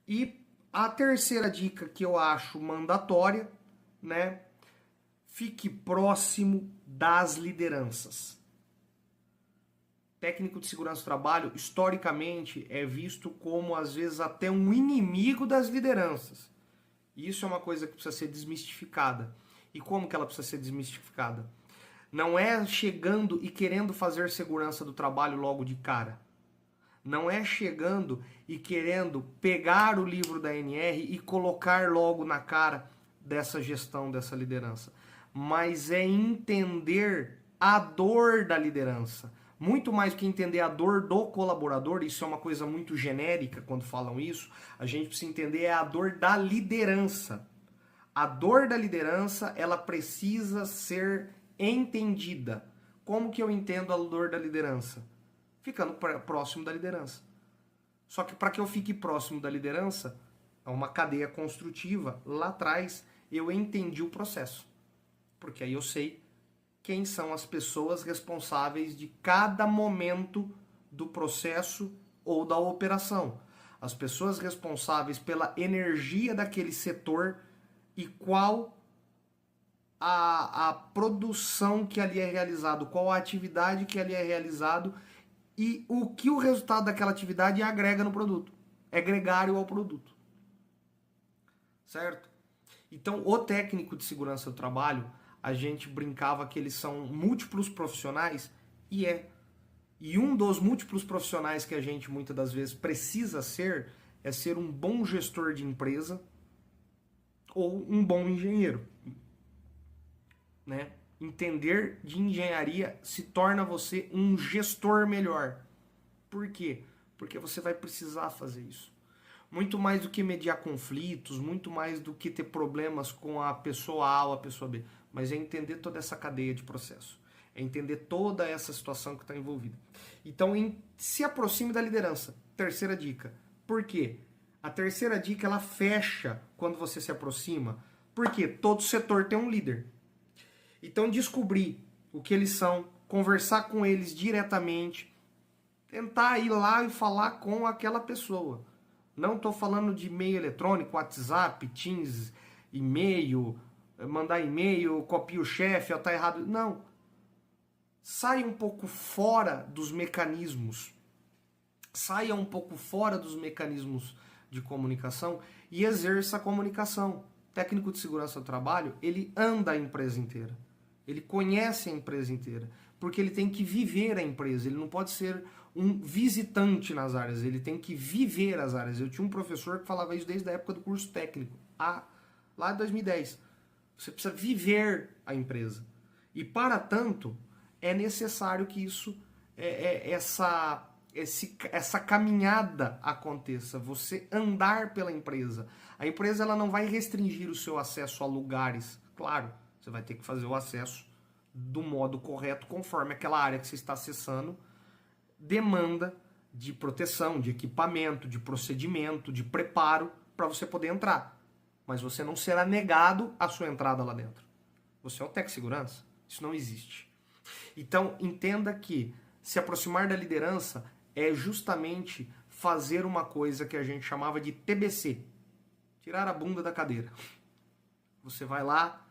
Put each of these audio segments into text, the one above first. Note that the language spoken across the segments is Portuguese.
E a terceira dica que eu acho mandatória, né? Fique próximo das lideranças. Técnico de segurança do trabalho, historicamente, é visto como, às vezes, até um inimigo das lideranças. E isso é uma coisa que precisa ser desmistificada. E como que ela precisa ser desmistificada? Não é chegando e querendo fazer segurança do trabalho logo de cara. Não é chegando e querendo pegar o livro da ANR e colocar logo na cara dessa gestão, dessa liderança. Mas é entender a dor da liderança. Muito mais do que entender a dor do colaborador, isso é uma coisa muito genérica quando falam isso, a gente precisa entender a dor da liderança. A dor da liderança, ela precisa ser entendida. Como que eu entendo a dor da liderança? Ficando próximo da liderança. Só que para que eu fique próximo da liderança, é uma cadeia construtiva. Lá atrás, eu entendi o processo. Porque aí eu sei quem são as pessoas responsáveis de cada momento do processo ou da operação. As pessoas responsáveis pela energia daquele setor e qual a produção que ali é realizado, qual a atividade que ali é realizado e o que o resultado daquela atividade agrega no produto. É gregário ao produto. Certo? Então, o técnico de segurança do trabalho, a gente brincava que eles são múltiplos profissionais, e é. E um dos múltiplos profissionais que a gente muitas das vezes precisa ser, é ser um bom gestor de empresa ou um bom engenheiro. Né? Entender de engenharia se torna você um gestor melhor. Por quê? Porque você vai precisar fazer isso. Muito mais do que mediar conflitos, muito mais do que ter problemas com a pessoa A ou a pessoa B. Mas é entender toda essa cadeia de processo. É entender toda essa situação que está envolvida. Então, se aproxime da liderança. Terceira dica. Por quê? A terceira dica, ela fecha quando você se aproxima. Porque todo setor tem um líder. Então, descobrir o que eles são, conversar com eles diretamente, tentar ir lá e falar com aquela pessoa. Não estou falando de e-mail eletrônico, WhatsApp, Teams, e-mail, mandar e-mail, copia o chefe, tá errado. Não. Saia um pouco fora dos mecanismos. Saia um pouco fora dos mecanismos de comunicação e exerça a comunicação. O técnico de segurança do trabalho, ele anda a empresa inteira. Ele conhece a empresa inteira, porque ele tem que viver a empresa, ele não pode ser um visitante nas áreas, ele tem que viver as áreas. Eu tinha um professor que falava isso desde a época do curso técnico, lá em 2010. Você precisa viver a empresa. E para tanto, é necessário que essa caminhada aconteça, você andar pela empresa. A empresa ela não vai restringir o seu acesso a lugares, claro. Você vai ter que fazer o acesso do modo correto, conforme aquela área que você está acessando demanda de proteção, de equipamento, de procedimento, de preparo para você poder entrar. Mas você não será negado a sua entrada lá dentro. Você é um técnico de segurança? Isso não existe. Então, entenda que se aproximar da liderança é justamente fazer uma coisa que a gente chamava de TBC. Tirar a bunda da cadeira. Você vai lá,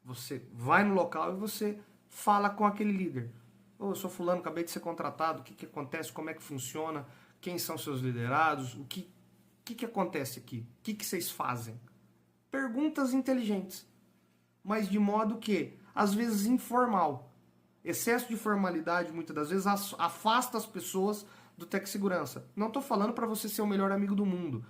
você vai no local e você fala com aquele líder. Eu sou fulano, acabei de ser contratado, o que acontece, como é que funciona, quem são seus liderados, o que acontece aqui, o que vocês fazem? Perguntas inteligentes, mas de modo que, às vezes, informal. Excesso de formalidade, muitas das vezes, afasta as pessoas do Tec Segurança. Não estou falando para você ser o melhor amigo do mundo,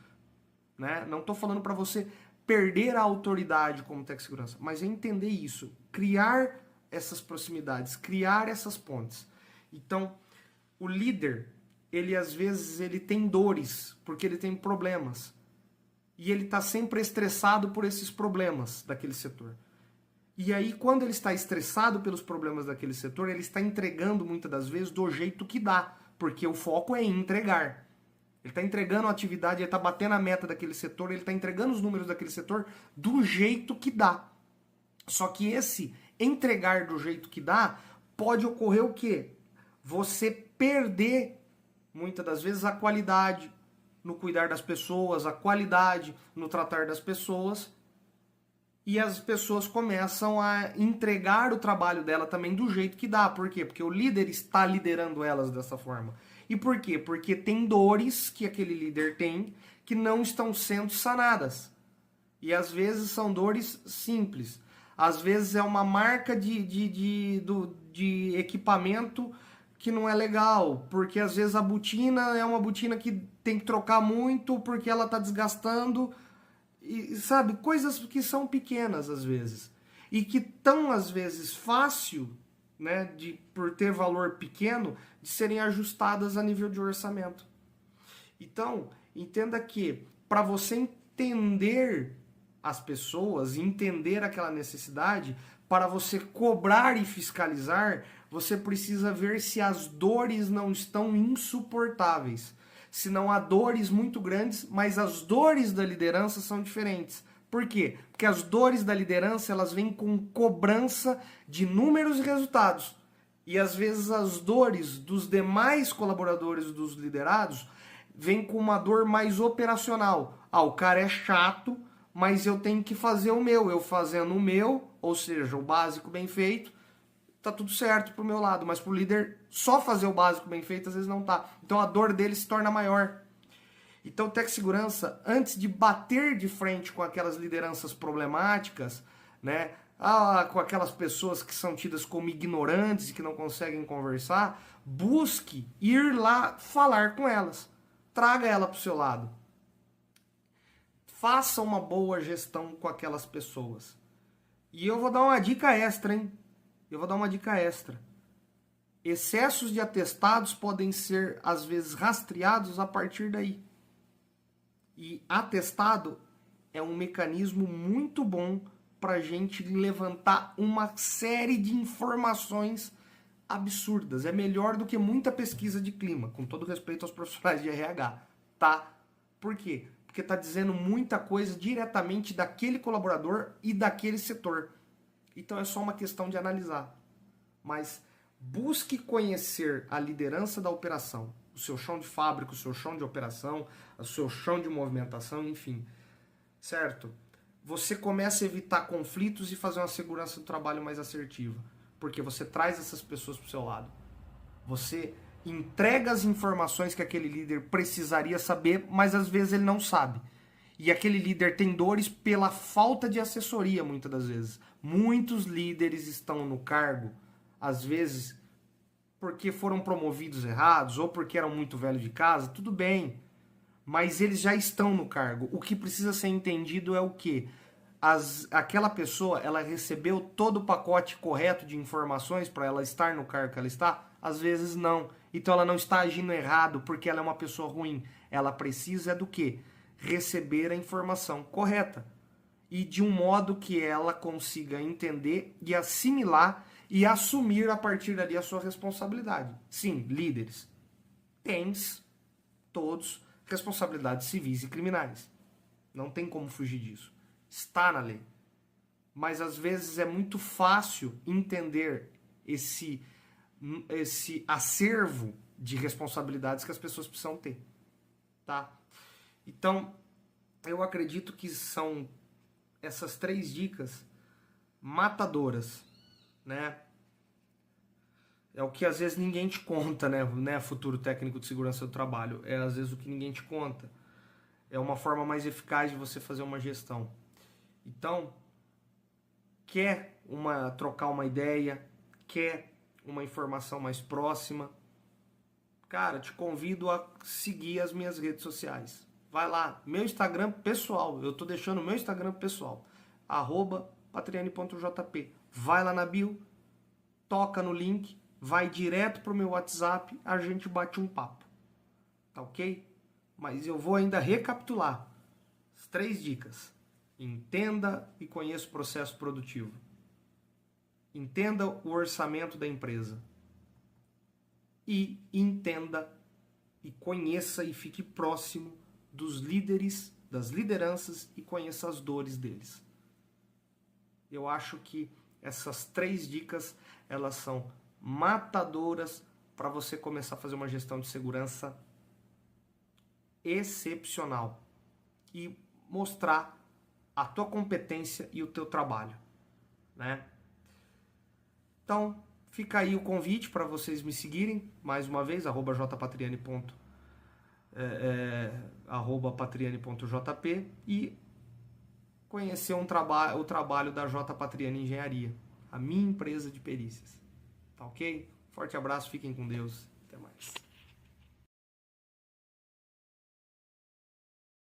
né? Não estou falando para você perder a autoridade como Tec Segurança, mas é entender isso, criar essas proximidades, criar essas pontes. Então, o líder, ele às vezes ele tem dores, porque ele tem problemas. E ele está sempre estressado por esses problemas daquele setor. E aí, quando ele está estressado pelos problemas daquele setor, ele está entregando muitas das vezes do jeito que dá, porque o foco é em entregar. Ele está entregando a atividade, ele está batendo a meta daquele setor, ele está entregando os números daquele setor do jeito que dá. Só que esse entregar do jeito que dá, pode ocorrer o quê? Você perder, muitas das vezes, a qualidade, no cuidar das pessoas, a qualidade no tratar das pessoas, e as pessoas começam a entregar o trabalho dela também do jeito que dá. Por quê? Porque o líder está liderando elas dessa forma. E por quê? Porque tem dores que aquele líder tem que não estão sendo sanadas. E às vezes são dores simples. Às vezes é uma marca de equipamento que não é legal, porque às vezes a botina é uma botina que tem que trocar muito porque ela está desgastando, e sabe, coisas que são pequenas às vezes e que tão às vezes fácil, né, por ter valor pequeno, de serem ajustadas a nível de orçamento. Então, entenda que para você entender as pessoas, entender aquela necessidade, para você cobrar e fiscalizar, você precisa ver se as dores não estão insuportáveis. Se não há dores muito grandes, mas as dores da liderança são diferentes. Por quê? Porque as dores da liderança, elas vêm com cobrança de números e resultados. E às vezes as dores dos demais colaboradores dos liderados vêm com uma dor mais operacional. Ah, o cara é chato, mas eu tenho que fazer o meu. Eu fazendo o meu, ou seja, o básico bem feito, tá tudo certo pro meu lado. Mas pro líder, só fazer o básico bem feito, às vezes não tá. Então a dor dele se torna maior. Então, Tech Segurança, antes de bater de frente com aquelas lideranças problemáticas, né, com aquelas pessoas que são tidas como ignorantes e que não conseguem conversar, busque ir lá falar com elas. Traga ela para o seu lado. Faça uma boa gestão com aquelas pessoas. E eu vou dar uma dica extra, hein? Eu vou dar uma dica extra. Excessos de atestados podem ser, às vezes, rastreados a partir daí. E atestado é um mecanismo muito bom para a gente levantar uma série de informações absurdas. É melhor do que muita pesquisa de clima, com todo respeito aos profissionais de RH, tá? Por quê? Porque está dizendo muita coisa diretamente daquele colaborador e daquele setor. Então é só uma questão de analisar. Mas busque conhecer a liderança da operação, o seu chão de fábrica, o seu chão de operação, o seu chão de movimentação, enfim. Certo? Você começa a evitar conflitos e fazer uma segurança do trabalho mais assertiva. Porque você traz essas pessoas para o seu lado. Você entrega as informações que aquele líder precisaria saber, mas às vezes ele não sabe. E aquele líder tem dores pela falta de assessoria, muitas das vezes. Muitos líderes estão no cargo, às vezes, porque foram promovidos errados ou porque eram muito velhos de casa, tudo bem. Mas eles já estão no cargo. O que precisa ser entendido é o quê? Aquela pessoa, ela recebeu todo o pacote correto de informações para ela estar no cargo que ela está? Às vezes não. Então ela não está agindo errado porque ela é uma pessoa ruim. Ela precisa do quê? Receber a informação correta. E de um modo que ela consiga entender e assimilar e assumir a partir dali a sua responsabilidade. Sim, líderes. Tens todos responsabilidades civis e criminais. Não tem como fugir disso. Está na lei. Mas às vezes é muito fácil entender esse acervo de responsabilidades que as pessoas precisam ter. Tá? Então, eu acredito que são essas 3 dicas matadoras, né? É o que às vezes ninguém te conta, né? Futuro técnico de segurança do trabalho. É às vezes o que ninguém te conta. É uma forma mais eficaz de você fazer uma gestão. Então, quer trocar uma ideia, quer uma informação mais próxima, cara, te convido a seguir as minhas redes sociais. Vai lá, meu Instagram pessoal, eu tô deixando o meu Instagram pessoal, @patriani.jp. Vai lá na bio, toca no link, vai direto pro meu WhatsApp, a gente bate um papo. Tá ok? Mas eu vou ainda recapitular as 3 dicas. Entenda e conheça o processo produtivo. Entenda o orçamento da empresa. E entenda e conheça e fique próximo dos líderes, das lideranças e conheça as dores deles. Eu acho que essas 3 dicas, elas são matadoras para você começar a fazer uma gestão de segurança excepcional e mostrar a tua competência e o teu trabalho, né? Então, fica aí o convite para vocês me seguirem, mais uma vez, @patriani.jp e conhecer o trabalho da J. Patriani Engenharia, a minha empresa de perícias. Tá ok? Forte abraço, fiquem com Deus. Até mais.